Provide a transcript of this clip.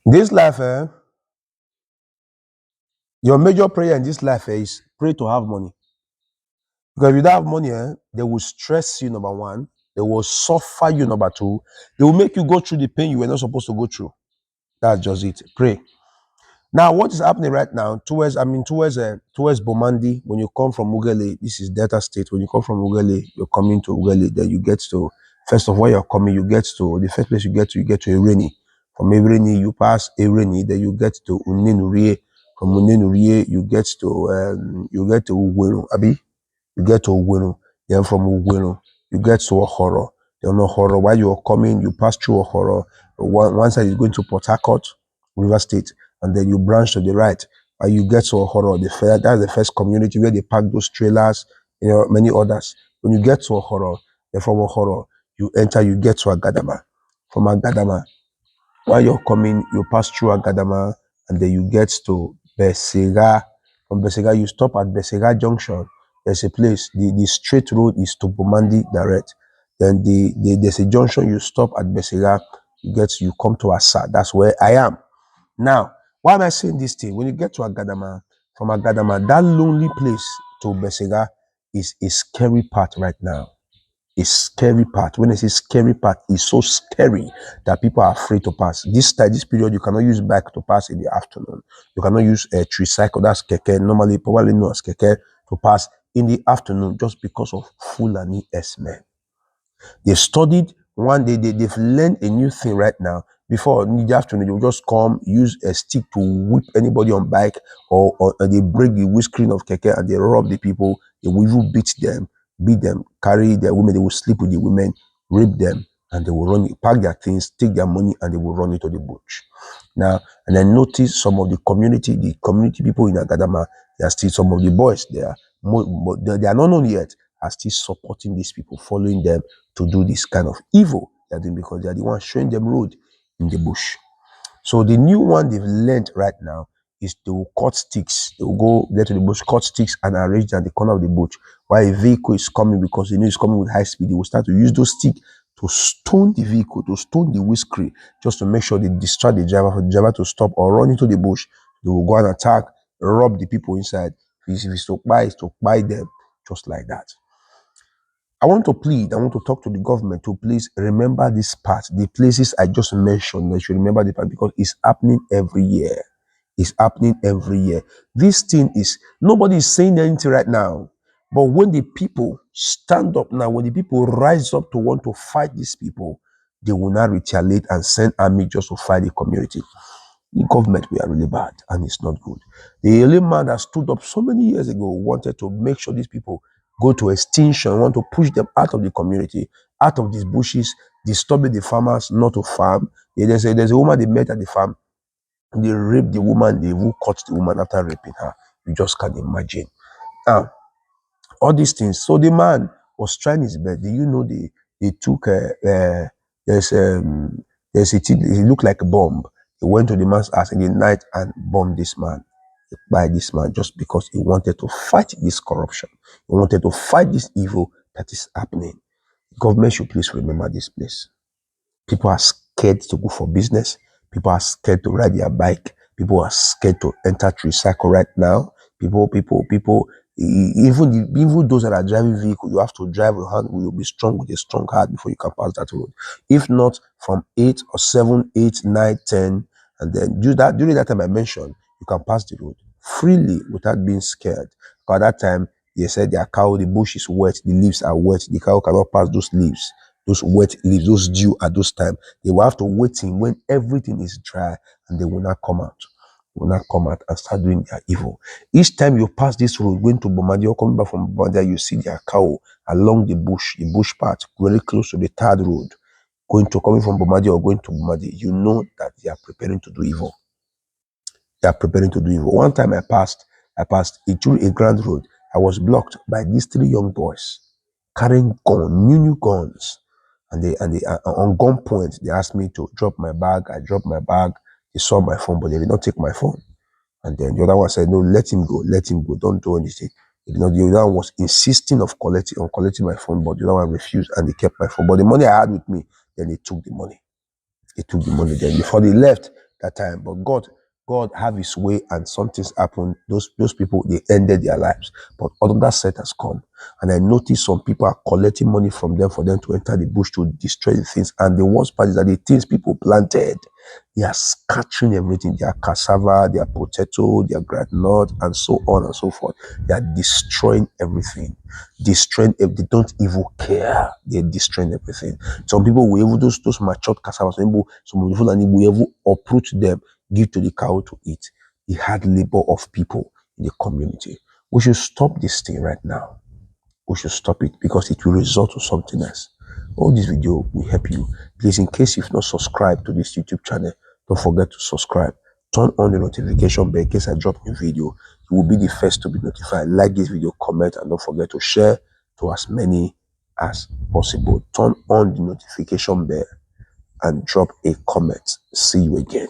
This life, your major prayer in this life is pray to have money. Because if you don't have money, they will stress you, number one. They will suffer you, number two. They will make you go through the pain you were not supposed to go through. That's just it. Pray. Now, what is happening right now towards Bomandi, when you come from Ugele, this is Delta State. When you come from Ugele, you're coming to Ugele, then you get to, first of all, you're coming, you get to, the first place you get to Ireni. From Ireni, you pass Ireni, then you get to Unenurie. From Unenurie, you get to Ugwero, Abi? You get to Ugwero. Then from Ugwero, you get to Ohoro. Then Ohoro, while you're coming, you pass through Ohoro. One side is going to Port Harcourt, River State, and then you branch to the right. And you get to Ohoro, that's the first community where they park those trailers, many others. When you get to Ohoro, then from Ohoro, you enter, you get to Agadama. From Agadama, while you're coming, you pass through Agadama, and then you get to Besega. From Besega, you stop at Besega Junction. There's a place, the straight road is to Bomandi direct. Then there's a junction, you stop at Besega, you come to Asa. That's where I am. Now, why am I saying this thing? When you get to Agadama, from Agadama, that lonely place to Besega is a scary part right now. A scary part. When I say scary part, it's so scary that people are afraid to pass. This period, you cannot use bike to pass in the afternoon. You cannot use a tricycle, that's keke, normally probably known as keke, to pass in the afternoon just because of Fulani S-men. They studied one day, they've learned a new thing right now. Before in the afternoon, they'll just come, use a stick to whip anybody on bike, or they break the windscreen of keke and they rob the people. They will even beat them, carry their women, they will sleep with the women, rape them, and they will pack their things, take their money, and they will run into the bush. Now, and I noticed some of the community people in Agadama, they are still, some of the boys there, but they are not known yet, are still supporting these people, following them to do this kind of evil they're doing, because they are the ones showing them road in the bush. So the new one they've learned right now is they will cut sticks. They will go get to the bush, cut sticks, and arrange them at the corner of the bush. While a vehicle is coming, because they know it's coming with high speed, they will start to use those sticks to stone the vehicle, to stone the windscreen, just to make sure they distract the driver, for the driver to stop or run into the bush. They will go and attack, rob the people inside. If it's to buy them, just like that. I want to talk to the government to please remember this part, the places I just mentioned. They should remember the part, because it's happening every year. It's happening every year. This thing is, nobody is saying anything right now. But when the people stand up now, when the people rise up to want to fight these people, they will not retaliate and send army just to fight the community. The government, we are really bad, and it's not good. The only man that stood up so many years ago wanted to make sure these people go to extinction, want to push them out of the community, out of these bushes, disturbing the farmers not to farm. There's a woman they met at the farm. They raped the woman, they even cut the woman after raping her. You just can't imagine. Now, all these things. So the man was trying his best. Do you know they took there's a thing, it looked like a bomb. He went to the man's house in the night and bombed this man, by this man, just because he wanted to fight this corruption. He wanted to fight this evil that is happening. Government should please remember this place. People are scared to go for business. People are scared to ride their bike. People are scared to enter tricycle right now. Even those that are driving vehicle, you have to drive your hand. You'll be strong with a strong heart before you can pass that road. If not, from 8 or 7, 8, 9, 10, and then during that time I mentioned, you can pass the road freely without being scared. Because at that time, they said their cow, the bush is wet, the leaves are wet, the cow cannot pass those leaves. Those wet leaves, those dew at those time, they will have to wait in when everything is dry, and they will not come out. Will not come out and start doing their evil. Each time you pass this road going to Bomadi or coming back from Bomadi, you see their cow along the bush part, very close to the third road, coming from Bomadi or going to Bomadi. You know that they are preparing to do evil. They are preparing to do evil. One time I passed it through a grand road. I was blocked by these 3 young boys carrying new guns. And they on gunpoint, they asked me to drop my bag. I dropped my bag. They saw my phone, but they did not take my phone. And then the other one said, "No, let him go, don't do anything." They did not. The other one was insisting on collecting my phone, but the other one refused, and they kept my phone. But the money I had with me, then they took the money. Then before they left, at time. But God have his way, and some things happened. Those people, they ended their lives. But another set has come. And I noticed some people are collecting money from them for them to enter the bush to destroy the things. And the worst part is that the things people planted, they are scattering everything. Their cassava, their potato, their groundnut, and so on and so forth. They are destroying everything. They don't even care. They're destroying everything. Some people will even those matured cassava, some people will even uproot them, give to the cow to eat. The hard labor of people in the community. We should stop this thing right now. We should stop it because it will result to something else. All this video will help you. Please, in case you've not subscribed to this YouTube channel, don't forget to subscribe. Turn on the notification bell in case I drop a video. You will be the first to be notified. Like this video, comment, and don't forget to share to as many as possible. Turn on the notification bell and drop a comment. See you again.